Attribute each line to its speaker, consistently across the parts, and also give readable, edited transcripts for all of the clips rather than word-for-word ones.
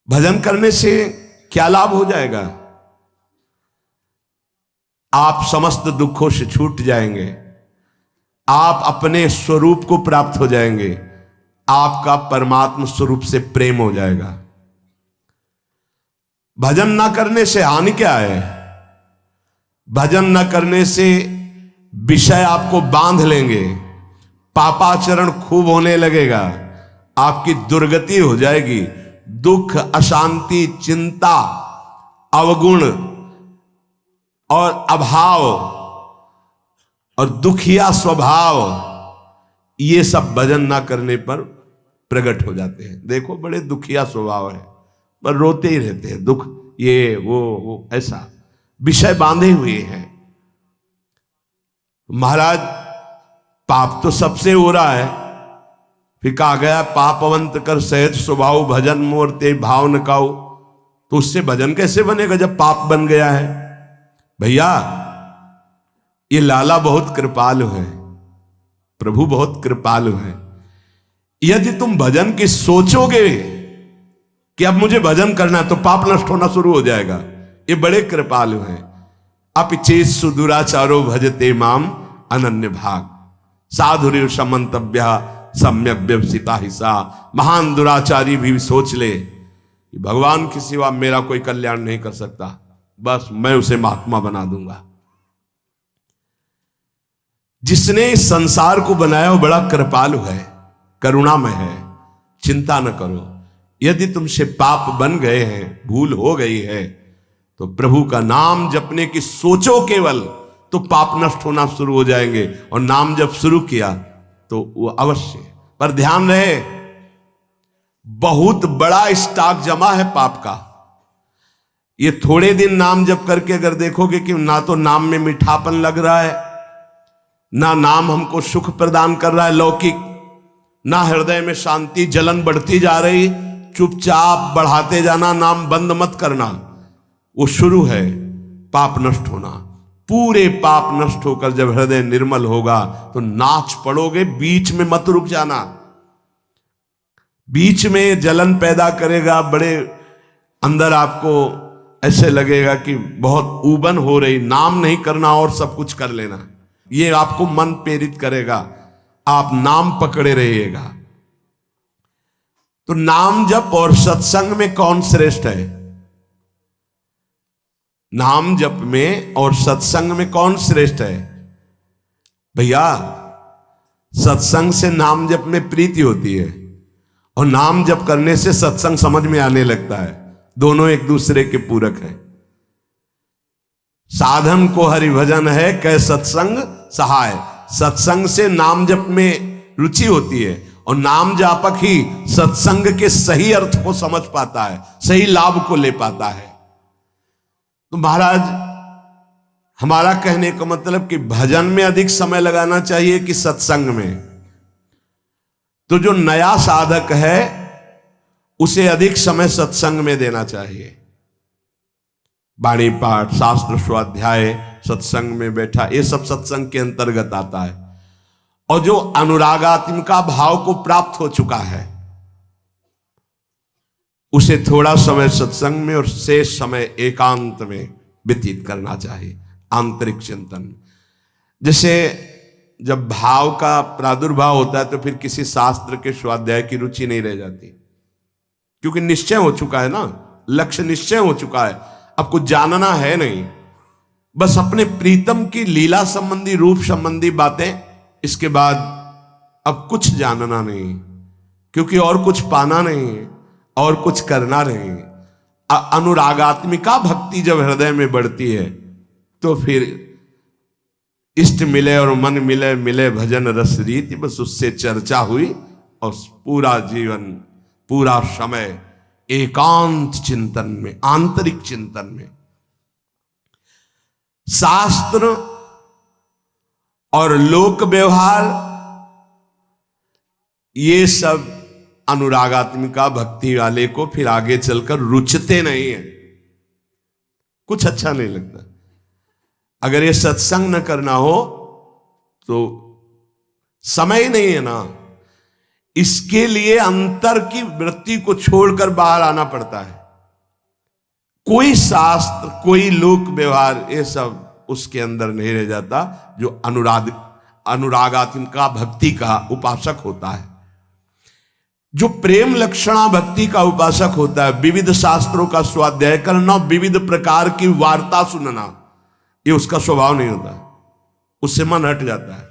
Speaker 1: भजन करने से क्या लाभ हो जाएगा? आप समस्त दुखों से छूट जाएंगे, आप अपने स्वरूप को प्राप्त हो जाएंगे, आपका परमात्मा स्वरूप से प्रेम हो जाएगा। भजन ना करने से हानि क्या है? भजन न करने से विषय आपको बांध लेंगे, पापाचरण खूब होने लगेगा, आपकी दुर्गति हो जाएगी, दुख, अशांति, चिंता, अवगुण और अभाव और दुखिया स्वभाव, ये सब भजन ना करने पर प्रकट हो जाते हैं। देखो बड़े दुखिया स्वभाव है, पर रोते ही रहते हैं, दुख ये वो ऐसा विषय बांधे हुए हैं। महाराज पाप तो सबसे हो रहा है, फिर कहा गया पापवंत कर सहज स्वभाव भजन मोर ते भाव न काऊ। तो उससे भजन कैसे बनेगा जब पाप बन गया है? भैया ये लाला बहुत कृपालु है, प्रभु बहुत कृपालु है। यदि तुम भजन की सोचोगे कि अब मुझे भजन करना है, तो पाप नष्ट होना शुरू हो जाएगा। ये बड़े कृपालु हैं। अपिचेत सुदुराचारो भजते माम अनन्य भाग साधुर्य समंतव्य सम्यक व्यवसिता हिस्सा। महान दुराचारी भी सोच ले कि भगवान के सिवा मेरा कोई कल्याण नहीं कर सकता, बस मैं उसे महात्मा बना दूंगा। जिसने इस संसार को बनाया वो बड़ा कृपालु है, करुणामय है। चिंता न करो, यदि तुमसे पाप बन गए हैं, भूल हो गई है, तो प्रभु का नाम जपने की सोचो केवल, तो पाप नष्ट होना शुरू हो जाएंगे। और नाम जब शुरू किया तो वो अवश्य, पर ध्यान रहे बहुत बड़ा स्टॉक जमा है पाप का। ये थोड़े दिन नाम जप करके अगर देखोगे कि ना तो नाम में मीठापन लग रहा है, ना नाम हमको सुख प्रदान कर रहा है लौकिक, ना हृदय में शांति, जलन बढ़ती जा रही, चुपचाप बढ़ाते जाना, नाम बंद मत करना। वो शुरू है पाप नष्ट होना। पूरे पाप नष्ट होकर जब हृदय निर्मल होगा तो नाच पड़ोगे, बीच में मत रुक जाना। बीच में जलन पैदा करेगा, बड़े अंदर आपको ऐसे लगेगा कि बहुत ऊबन हो रही, नाम नहीं करना और सब कुछ कर लेना, ये आपको मन प्रेरित करेगा, आप नाम पकड़े रहिएगा। तो नाम जप और सत्संग में कौन श्रेष्ठ है? नाम जप में और सत्संग में कौन श्रेष्ठ है? भैया सत्संग से नाम जप में प्रीति होती है, और नाम जप करने से सत्संग समझ में आने लगता है। दोनों एक दूसरे के पूरक हैं। साधन को हरिभजन है कै सत्संग सहाय। सत्संग से नाम जप में रुचि होती है, और नाम जापक ही सत्संग के सही अर्थ को समझ पाता है, सही लाभ को ले पाता है। तो महाराज हमारा कहने का मतलब कि भजन में अधिक समय लगाना चाहिए कि सत्संग में? तो जो नया साधक है उसे अधिक समय सत्संग में देना चाहिए। वाणी पाठ, शास्त्र स्वाध्याय, सत्संग में बैठा, ये सब सत्संग के अंतर्गत आता है। और जो अनुरागात्मिका भाव को प्राप्त हो चुका है उसे थोड़ा समय सत्संग में और शेष समय एकांत में व्यतीत करना चाहिए, आंतरिक चिंतन। जैसे जब भाव का प्रादुर्भाव होता है तो फिर किसी शास्त्र के स्वाध्याय की रुचि नहीं रह जाती, क्योंकि निश्चय हो चुका है ना, लक्ष्य निश्चय हो चुका है, अब कुछ जानना है नहीं, बस अपने प्रीतम की लीला संबंधी, रूप संबंधी बातें, इसके बाद अब कुछ जानना नहीं, क्योंकि और कुछ पाना नहीं और कुछ करना नहीं। अनुरागात्मिका भक्ति जब हृदय में बढ़ती है तो फिर इष्ट मिले और मन मिले, मिले भजन रस रीति, बस उससे चर्चा हुई और पूरा जीवन, पूरा समय एकांत चिंतन में, आंतरिक चिंतन में। शास्त्र और लोक व्यवहार ये सब अनुरागात्मिका भक्ति वाले को फिर आगे चलकर रुचते नहीं है, कुछ अच्छा नहीं लगता। अगर ये सत्संग न करना हो तो समय ही नहीं है ना। इसके लिए अंतर की वृत्ति को छोड़कर बाहर आना पड़ता है। कोई शास्त्र, कोई लोक व्यवहार, ये सब उसके अंदर नहीं रह जाता। जो अनुरागात्मिका भक्ति का उपासक होता है, जो प्रेम लक्षणा भक्ति का उपासक होता है, विविध शास्त्रों का स्वाध्याय करना, विविध प्रकार की वार्ता सुनना, ये उसका स्वभाव नहीं होता। उससे मन हट जाता है।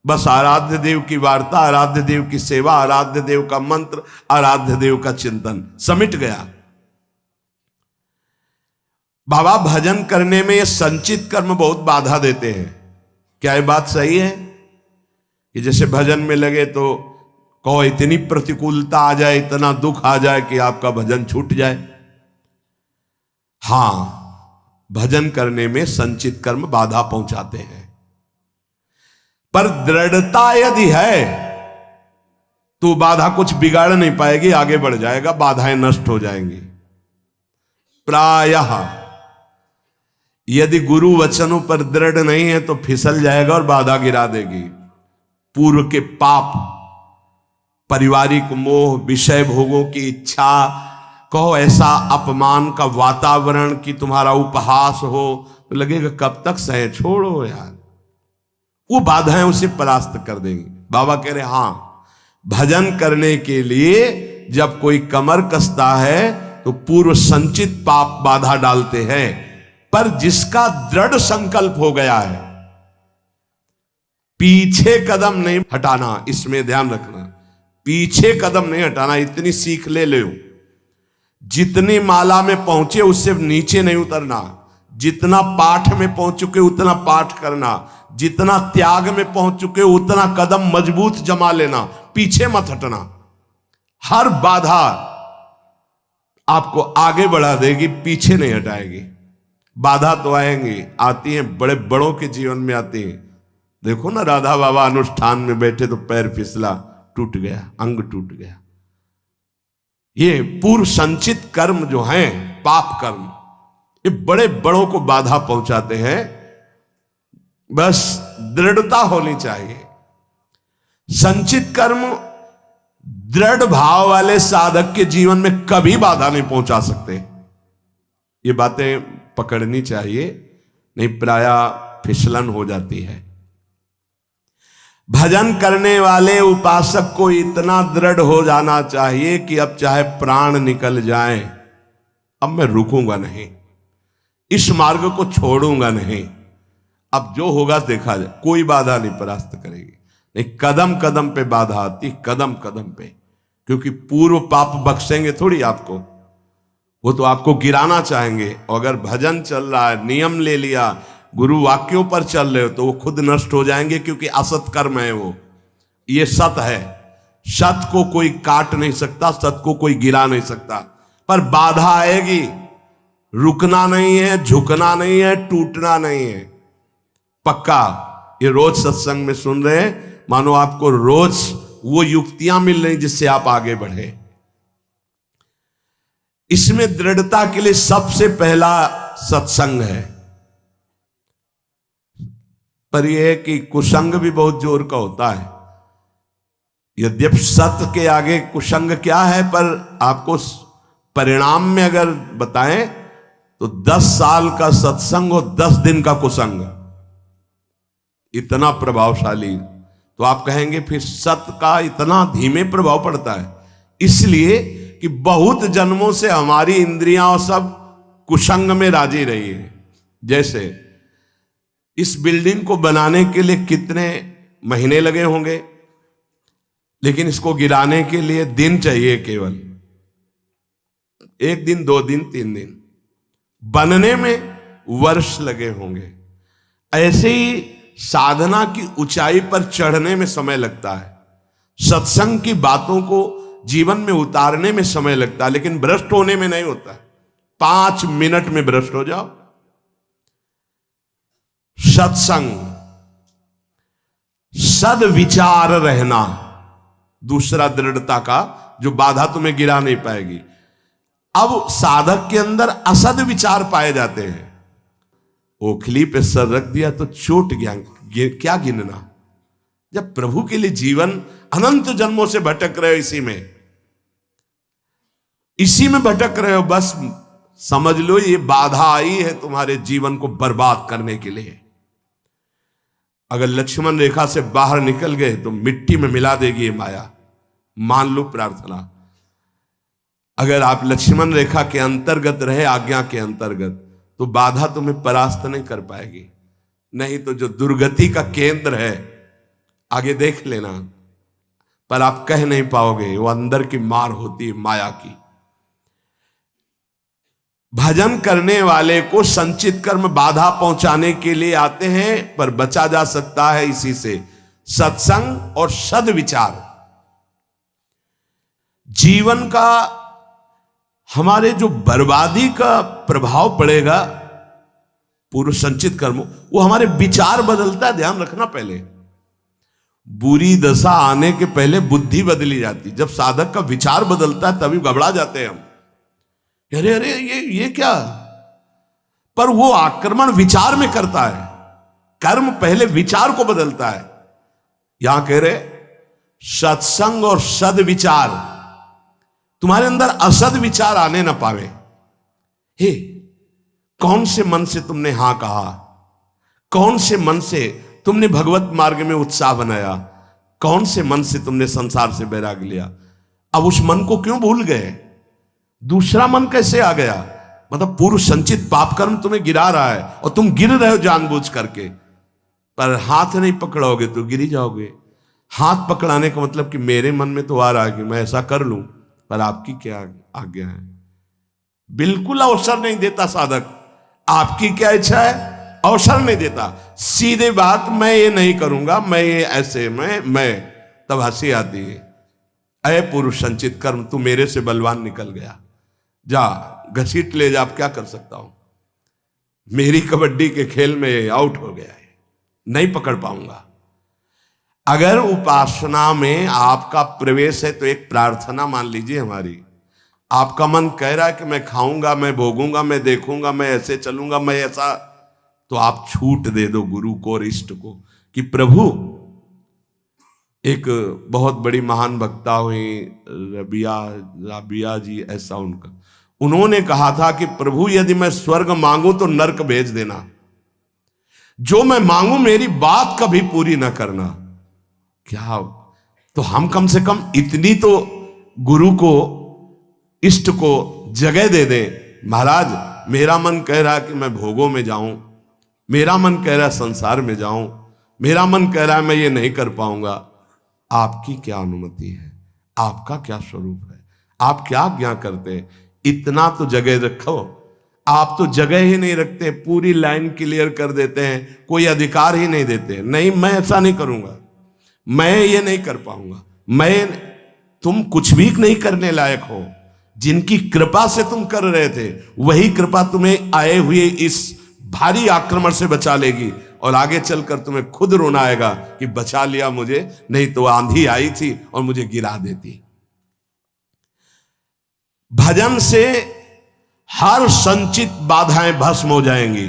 Speaker 1: बस आराध्य देव की वार्ता, आराध्य देव की सेवा, आराध्य देव का मंत्र, आराध्य देव का चिंतन, समिट गया। बाबा भजन करने में ये संचित कर्म बहुत बाधा देते हैं। क्या ये बात सही है कि जैसे भजन में लगे तो कहो इतनी प्रतिकूलता आ जाए, इतना दुख आ जाए कि आपका भजन छूट जाए? हां, भजन करने में संचित कर्म बाधा पहुंचाते हैं, पर दृढ़ता यदि है तो बाधा कुछ बिगाड़ नहीं पाएगी, आगे बढ़ जाएगा, बाधाएं नष्ट हो जाएंगी। प्रायः यदि गुरु वचनों पर दृढ़ नहीं है तो फिसल जाएगा और बाधा गिरा देगी। पूर्व के पाप, पारिवारिक मोह, विषय भोगों की इच्छा, कहो ऐसा अपमान का वातावरण कि तुम्हारा उपहास हो, तो लगेगा कब तक सहे, छोड़ो यार। वो बाधाएं उसे परास्त कर देंगी। बाबा कह रहे हां, भजन करने के लिए जब कोई कमर कसता है तो पूर्व संचित पाप बाधा डालते हैं, पर जिसका दृढ़ संकल्प हो गया है, पीछे कदम नहीं हटाना, इसमें ध्यान रखना, पीछे कदम नहीं हटाना। इतनी सीख ले लो, जितनी माला में पहुंचे उससे नीचे नहीं उतरना, जितना पाठ में पहुंच चुके उतना पाठ करना, जितना त्याग में पहुंच चुके उतना कदम मजबूत जमा लेना, पीछे मत हटना। हर बाधा आपको आगे बढ़ा देगी, पीछे नहीं हटाएगी। बाधा तो आएंगी, आती हैं, बड़े बड़ों के जीवन में आती हैं। देखो ना, राधा बाबा अनुष्ठान में बैठे तो पैर फिसला, टूट गया, अंग टूट गया। ये पूर्व संचित कर्म जो हैं, पाप कर्म, ये बड़े बड़ों को बाधा पहुंचाते हैं। बस दृढ़ता होनी चाहिए। संचित कर्म दृढ़ भाव वाले साधक के जीवन में कभी बाधा नहीं पहुंचा सकते। ये बातें पकड़नी चाहिए, नहीं प्रायः फिसलन हो जाती है। भजन करने वाले उपासक को इतना दृढ़ हो जाना चाहिए कि अब चाहे प्राण निकल जाए, अब मैं रुकूंगा नहीं, इस मार्ग को छोड़ूंगा नहीं, अब जो होगा देखा जाए, कोई बाधा नहीं परास्त करेगी। नहीं, कदम कदम पे बाधा आती, कदम कदम पे, क्योंकि पूर्व पाप बख्शेंगे थोड़ी आपको, वो तो आपको गिराना चाहेंगे। और अगर भजन चल रहा है, नियम ले लिया, गुरु वाक्यों पर चल रहे हो, तो वो खुद नष्ट हो जाएंगे, क्योंकि असत कर्म है वो। ये सत है, सत को कोई काट नहीं सकता, सत को कोई गिरा नहीं सकता, पर बाधा आएगी। रुकना नहीं है, झुकना नहीं है, टूटना नहीं है, पक्का। ये रोज सत्संग में सुन रहे हैं, मानो आपको रोज वो युक्तियां मिल रही जिससे आप आगे बढ़े। इसमें दृढ़ता के लिए सबसे पहला सत्संग है। पर यह है कि कुसंग भी बहुत जोर का होता है। यद्यपि सत्य के आगे कुसंग क्या है, पर आपको परिणाम में अगर बताएं तो 10 साल का सत्संग और 10 दिन का कुसंग, इतना प्रभावशाली। तो आप कहेंगे फिर सत्य का इतना धीमे प्रभाव पड़ता है, इसलिए कि बहुत जन्मों से हमारी इंद्रियां और सब कुसंग में राजी रही है। जैसे इस बिल्डिंग को बनाने के लिए कितने महीने लगे होंगे, लेकिन इसको गिराने के लिए दिन चाहिए, केवल 1 दिन, 2 दिन, 3 दिन। बनने में वर्ष लगे होंगे। ऐसे ही साधना की ऊंचाई पर चढ़ने में समय लगता है, सत्संग की बातों को जीवन में उतारने में समय लगता है, लेकिन भ्रष्ट होने में नहीं होता। 5 मिनट में भ्रष्ट हो जाओ। सत्संग, सद्विचार रहना, दूसरा दृढ़ता का जो बाधा तुम्हें गिरा नहीं पाएगी। अब साधक के अंदर असद विचार पाए जाते हैं। ओखली पे सर रख दिया तो चोट गया, क्या गिनना। जब प्रभु के लिए जीवन अनंत जन्मों से भटक रहे हो, इसी में भटक रहे हो। बस समझ लो ये बाधा आई है तुम्हारे जीवन को बर्बाद करने के लिए। अगर लक्ष्मण रेखा से बाहर निकल गए तो मिट्टी में मिला देगी ये माया। मान लो प्रार्थना, अगर आप लक्ष्मण रेखा के अंतर्गत रहे, आज्ञा के अंतर्गत, तो बाधा तुम्हें परास्त नहीं कर पाएगी। नहीं तो जो दुर्गति का केंद्र है आगे देख लेना, पर आप कह नहीं पाओगे। वो अंदर की मार होती है माया की। भजन करने वाले को संचित कर्म बाधा पहुंचाने के लिए आते हैं, पर बचा जा सकता है इसी से, सत्संग और सद्विचार। जीवन का हमारे जो बर्बादी का प्रभाव पड़ेगा पूर्व संचित कर्म, वो हमारे विचार बदलता है। ध्यान रखना, पहले बुरी दशा आने के पहले बुद्धि बदली जाती। जब साधक का विचार बदलता है तभी घबरा जाते हैं हम, अरे अरे ये क्या। पर वो आक्रमण विचार में करता है। कर्म पहले विचार को बदलता है। यहां कह रहे सत्संग और सद्विचार, तुम्हारे अंदर असद विचार आने ना पावे। हे, कौन से मन से तुमने हां कहा, कौन से मन से तुमने भगवत मार्ग में उत्साह बनाया, कौन से मन से तुमने संसार से बैराग लिया। अब उस मन को क्यों भूल गए, दूसरा मन कैसे आ गया। मतलब पूर्व संचित पाप कर्म तुम्हें गिरा रहा है और तुम गिर रहे हो जानबूझ करके, पर हाथ नहीं पकड़ोगे तो गिरी जाओगे। हाथ पकड़ाने का मतलब कि मेरे मन में तो आ रहा है कि मैं ऐसा कर लूं, पर आपकी क्या आज्ञा है। बिल्कुल अवसर नहीं देता साधक। आपकी क्या इच्छा है, अवसर नहीं देता। सीधे बात, मैं ये नहीं करूंगा, मैं ये ऐसे मैं तब हंसी आती है। अय पुरुष संचित कर्म, तू मेरे से बलवान निकल गया, जा घसीट ले जा। अब क्या कर सकता हूं, मेरी कबड्डी के खेल में आउट हो गया है, नहीं पकड़ पाऊंगा। अगर उपासना में आपका प्रवेश है तो एक प्रार्थना मान लीजिए हमारी। आपका मन कह रहा है कि मैं खाऊंगा, मैं भोगूंगा, मैं देखूंगा, मैं ऐसे चलूंगा, मैं ऐसा, तो आप छूट दे दो गुरु को और इष्ट को कि प्रभु। एक बहुत बड़ी महान वक्ता हुई राबिया जी, ऐसा उन्होंने कहा था कि प्रभु यदि मैं स्वर्ग मांगू तो नरक भेज देना, जो मैं मांगू मेरी बात कभी पूरी ना करना। क्या, तो हम कम से कम इतनी तो गुरु को इष्ट को जगह दे दें। महाराज मेरा मन कह रहा है कि मैं भोगों में जाऊं, मेरा मन कह रहा है संसार में जाऊं, मेरा मन कह रहा है मैं ये नहीं कर पाऊंगा। आपकी क्या अनुमति है, आपका क्या स्वरूप है, आप क्या आज्ञा करते हैं, इतना तो जगह रखो। आप तो जगह ही नहीं रखते, पूरी लाइन क्लियर कर देते हैं, कोई अधिकार ही नहीं देते। नहीं, मैं ऐसा नहीं करूंगा, मैं ये नहीं कर पाऊंगा, तुम कुछ भी नहीं करने लायक हो। जिनकी कृपा से तुम कर रहे थे वही कृपा तुम्हें आए हुए इस भारी आक्रमण से बचा लेगी, और आगे चलकर तुम्हें खुद रोना आएगा कि बचा लिया मुझे, नहीं तो आंधी आई थी और मुझे गिरा देती। भजन से हर संचित बाधाएं भस्म हो जाएंगी।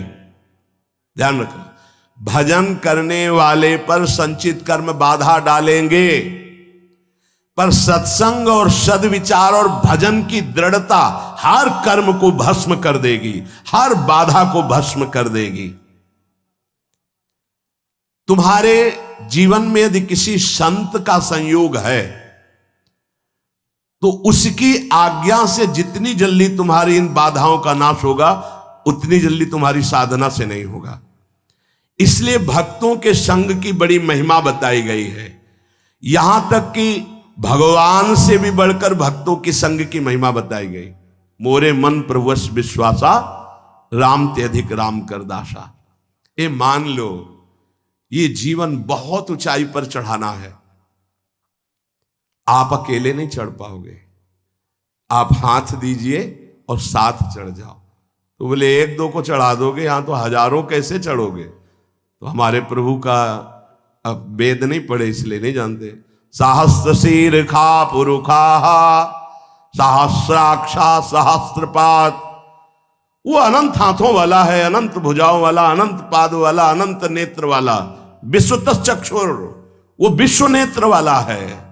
Speaker 1: ध्यान रखना, भजन करने वाले पर संचित कर्म बाधा डालेंगे, पर सत्संग और सद्विचार और भजन की दृढ़ता हर कर्म को भस्म कर देगी, हर बाधा को भस्म कर देगी। तुम्हारे जीवन में यदि किसी संत का संयोग है तो उसकी आज्ञा से जितनी जल्दी तुम्हारी इन बाधाओं का नाश होगा उतनी जल्दी तुम्हारी साधना से नहीं होगा। इसलिए भक्तों के संग की बड़ी महिमा बताई गई है। यहां तक कि भगवान से भी बढ़कर भक्तों की संग की महिमा बताई गई। मोरे मन प्रभुवश विश्वासा, राम ते अधिक राम कर दासा। ये मान लो, ये जीवन बहुत ऊंचाई पर चढ़ाना है। आप अकेले नहीं चढ़ पाओगे, आप हाथ दीजिए और साथ चढ़ जाओ। तो बोले एक दो को चढ़ा दोगे, यहां तो हजारों कैसे चढ़ोगे। तो हमारे प्रभु का अब वेद नहीं पढ़े इसलिए नहीं जानते। सहस्त्र शीर खा पुरुखा, सहस्राक्षा सहस्त्रपाद। वो अनंत हाथों वाला है, अनंत भुजाओं वाला, अनंत पाद वाला, अनंत नेत्र वाला, विश्वतः चक्षुर, वो विश्व नेत्र वाला है।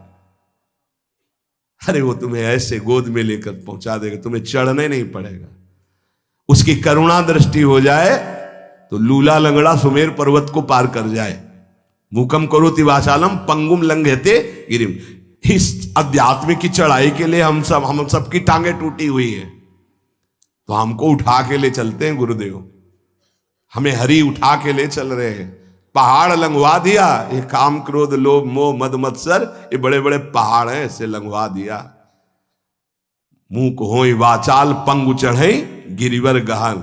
Speaker 1: अरे वो तुम्हें ऐसे गोद में लेकर पहुंचा देगा, तुम्हें चढ़ने नहीं पड़ेगा। उसकी करुणा दृष्टि हो जाए तो लूला लंगड़ा सुमेर पर्वत को पार कर जाए। मूकम करोति वाचालम पंगुम लंघयते गिरिम। इस अध्यात्म की चढ़ाई के लिए हम सबकी टांगे टूटी हुई है, तो हमको उठा के ले चलते हैं गुरुदेव। हमें हरि उठा के ले चल रहे हैं। पहाड़ लंघवा दिया, ये काम क्रोध लोभ मोह मद मत्सर, ये बड़े बड़े पहाड़ हैं, इसे लंघवा दिया। मुंह को होई वाचाल पंगु चढ़े गिरिवर गहन।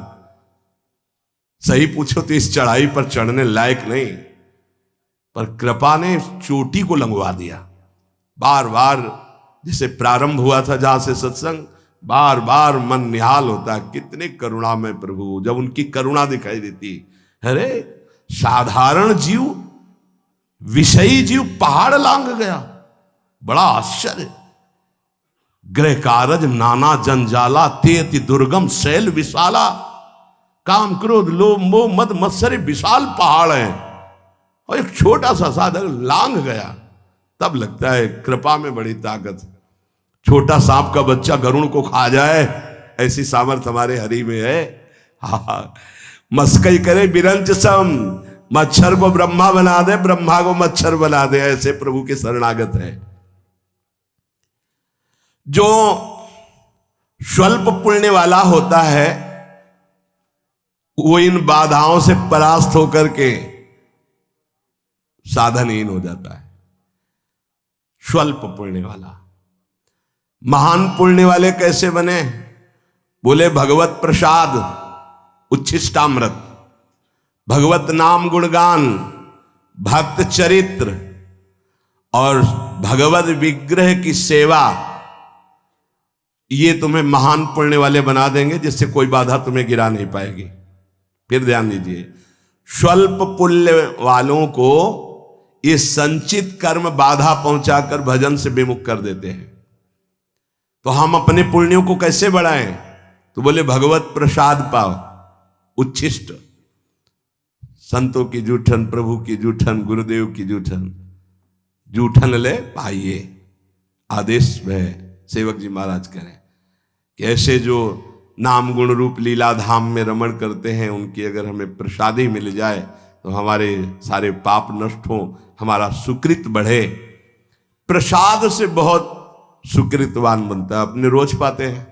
Speaker 1: सही पूछो तो इस चढ़ाई पर चढ़ने लायक नहीं, पर कृपा ने चोटी को लंघवा दिया। बार बार जैसे प्रारंभ हुआ था जहां से सत्संग, बार बार मन निहाल होता है, कितने करुणा में प्रभु, जब उनकी करुणा दिखाई देती। अरे साधारण जीव, विषयी जीव पहाड़ लांघ गया, बड़ा आश्चर्य। गृह कारज नाना जंजाला, ते अति दुर्गम शैल विशाला। काम क्रोध लोभ मोह मद मत्सर विशाल पहाड़ है, और एक छोटा सा साधक लांघ गया। तब लगता है कृपा में बड़ी ताकत। छोटा सांप का बच्चा गरुड़ को खा जाए, ऐसी सामर्थ हमारे हरि में है। हाँ, मस्कई करे बिरंच सम, मच्छर को ब्रह्मा बना दे, ब्रह्मा को मच्छर बना दे, ऐसे प्रभु के शरणागत है। जो स्वल्प पुण्य वाला होता है वो इन बाधाओं से परास्त होकर के साधनहीन हो जाता है। स्वल्प पुण्य वाला। महान पुण्य वाले कैसे बने? बोले भगवत प्रसाद, उच्छिष्टामृत, भगवत नाम गुणगान, भक्त चरित्र और भगवत विग्रह की सेवा, ये तुम्हें महान पुण्य वाले बना देंगे, जिससे कोई बाधा तुम्हें गिरा नहीं पाएगी। फिर ध्यान दीजिए, स्वल्प पुण्य वालों को ये संचित कर्म बाधा पहुंचाकर भजन से विमुख कर देते हैं। तो हम अपने पुण्यों को कैसे बढ़ाएं? तो बोले भगवत प्रसाद पाओ, उच्छिष्ट, संतों की जूठन, प्रभु की जूठन, गुरुदेव की जूठन, जूठन ले पाइए। आदेश में सेवक जी महाराज करें कि ऐसे जो नाम गुण रूप लीला धाम में रमण करते हैं, उनकी अगर हमें प्रसादी मिल जाए तो हमारे सारे पाप नष्ट हो, हमारा सुकृत बढ़े। प्रसाद से बहुत सुकृतवान बनता है। अपने रोज पाते हैं,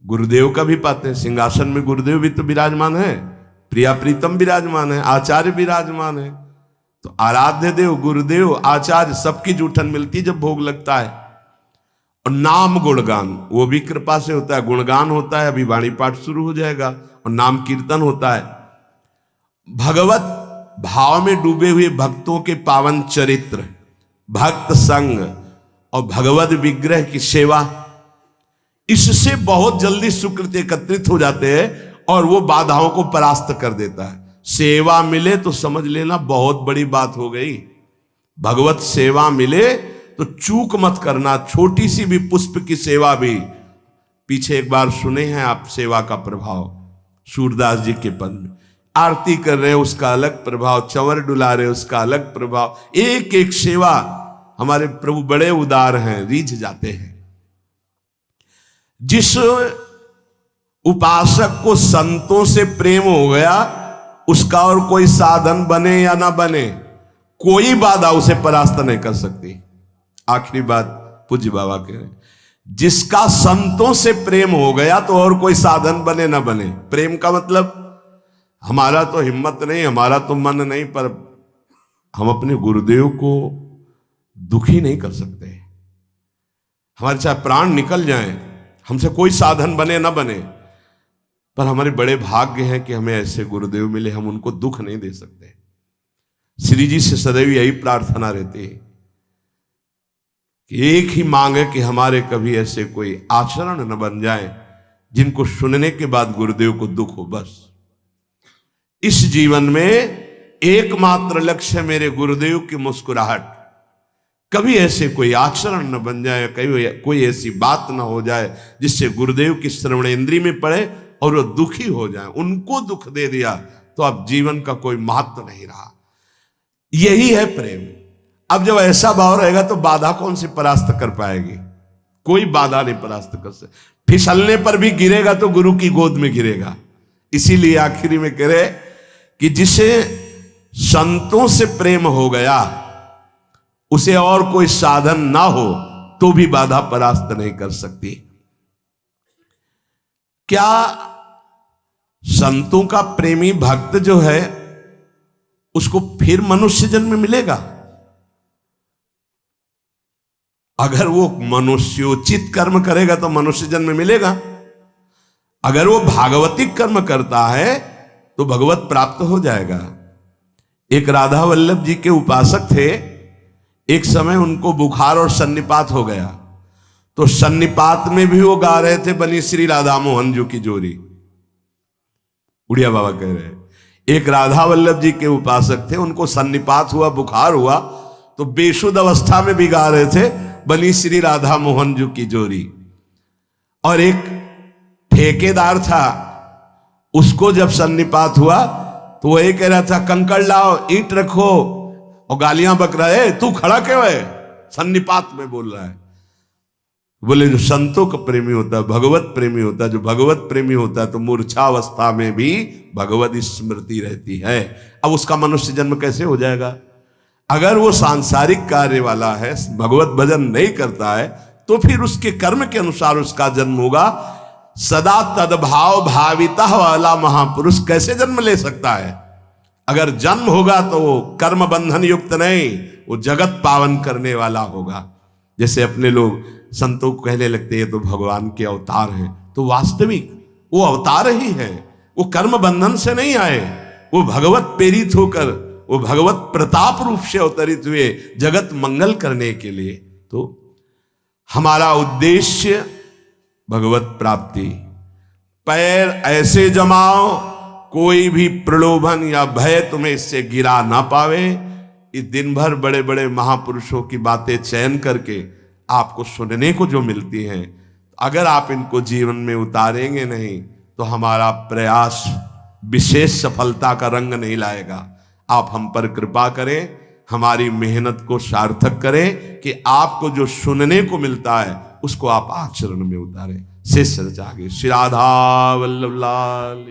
Speaker 1: गुरुदेव का भी पाते हैं। सिंहासन में गुरुदेव भी तो विराजमान है, प्रिया प्रीतम विराजमान है, आचार्य विराजमान है। तो आराध्य देव, गुरुदेव, आचार्य, सबकी जूठन मिलती जब भोग लगता है। और नाम गुणगान वो भी कृपा से होता है। गुणगान होता है, अभी वाणी पाठ शुरू हो जाएगा, और नाम कीर्तन होता है। भगवत भाव में डूबे हुए भक्तों के पावन चरित्र, भक्त संग और भगवत विग्रह की सेवा, इससे बहुत जल्दी सुकृत एकत्रित हो जाते हैं और वो बाधाओं को परास्त कर देता है। सेवा मिले तो समझ लेना बहुत बड़ी बात हो गई। भगवत सेवा मिले तो चूक मत करना। छोटी सी भी पुष्प की सेवा भी, पीछे एक बार सुने हैं आप सेवा का प्रभाव, सूरदास जी के पद में आरती कर रहे हैं उसका अलग प्रभाव, चंवर डुला रहे उसका अलग प्रभाव। एक एक सेवा, हमारे प्रभु बड़े उदार हैं, रीझ जाते हैं। जिस उपासक को संतों से प्रेम हो गया, उसका और कोई साधन बने या ना बने, कोई बाधा उसे परास्त नहीं कर सकती। आखिरी बात पूज्य बाबा कह रहे हैं, जिसका संतों से प्रेम हो गया तो और कोई साधन बने ना बने। प्रेम का मतलब हमारा तो हिम्मत नहीं, हमारा तो मन नहीं, पर हम अपने गुरुदेव को दुखी नहीं कर सकते। हमारे चाहे प्राण निकल जाएं, हमसे कोई साधन बने ना बने, पर हमारे बड़े भाग्य हैं कि हमें ऐसे गुरुदेव मिले, हम उनको दुख नहीं दे सकते। श्री जी से सदैव यही प्रार्थना रहती है कि एक ही मांग है कि हमारे कभी ऐसे कोई आचरण न बन जाए जिनको सुनने के बाद गुरुदेव को दुख हो। बस इस जीवन में एकमात्र लक्ष्य है मेरे गुरुदेव की मुस्कुराहट। कभी ऐसे कोई आचरण न बन जाए, कभी कोई ऐसी बात न हो जाए जिससे गुरुदेव की श्रवणेंद्रिय में पड़े और वो दुखी हो जाए। उनको दुख दे दिया तो अब जीवन का कोई महत्व नहीं रहा। यही है प्रेम। अब जब ऐसा भाव रहेगा तो बाधा कौन सी परास्त कर पाएगी? कोई बाधा नहीं परास्त कर सकती। फिसलने पर भी गिरेगा तो गुरु की गोद में गिरेगा। इसीलिए आखिरी में कह रहे कि जिसे संतों से प्रेम हो गया, उसे और कोई साधन ना हो तो भी बाधा परास्त नहीं कर सकती। क्या संतों का प्रेमी भक्त जो है उसको फिर मनुष्य जन्म मिलेगा? अगर वो मनुष्योचित कर्म करेगा तो मनुष्य जन्म मिलेगा। अगर वो भागवतिक कर्म करता है तो भगवत प्राप्त हो जाएगा। एक राधा वल्लभ जी के उपासक थे। एक समय उनको बुखार और सन्निपात हो गया, तो सन्निपात में भी वो गा रहे थे बनी श्री राधा मोहन जी की जोरी। उड़िया बाबा कह रहे हैं, एक राधा वल्लभ जी के उपासक थे, उनको सन्निपात हुआ, बुखार हुआ, तो बेशुद्ध अवस्था में भी गा रहे थे बनी श्री राधा मोहन जी की जोरी। और एक ठेकेदार था, उसको जब सन्निपात हुआ तो वो ये कह रहा था, कंकड़ लाओ, ईंट रखो, और गालियां बक रहा है, तू खड़ा क्यों है? सन्निपात में बोल रहा है। बोले जो संतों का प्रेमी होता है, भगवत प्रेमी होता है, जो भगवत प्रेमी होता है तो मूर्छावस्था में भी भगवत स्मृति रहती है। अब उसका मनुष्य जन्म कैसे हो जाएगा? अगर वो सांसारिक कार्य वाला है, भगवत भजन नहीं करता है, तो फिर उसके कर्म के अनुसार उसका जन्म होगा। सदा तद्भाव भाविता वाला महापुरुष कैसे जन्म ले सकता है? अगर जन्म होगा तो वो कर्म बंधन युक्त नहीं, वो जगत पावन करने वाला होगा। जैसे अपने लोग संतों को कहने लगते हैं तो भगवान के अवतार हैं, तो वास्तविक वो अवतार ही है। वो कर्म बंधन से नहीं आए, वो भगवत प्रेरित होकर, वो भगवत प्रताप रूप से अवतरित हुए जगत मंगल करने के लिए। तो हमारा उद्देश्य भगवत प्राप्ति। पैर ऐसे जमाओ कोई भी प्रलोभन या भय तुम्हें इससे गिरा ना पावे। इस दिन भर बड़े बड़े महापुरुषों की बातें चयन करके आपको सुनने को जो मिलती हैं, अगर आप इनको जीवन में उतारेंगे नहीं तो हमारा प्रयास विशेष सफलता का रंग नहीं लाएगा। आप हम पर कृपा करें, हमारी मेहनत को सार्थक करें कि आपको जो सुनने को मिलता है उसको आप आचरण में उतारें। शेष चर्चा आगे। श्री राधा वल्लभ लाल।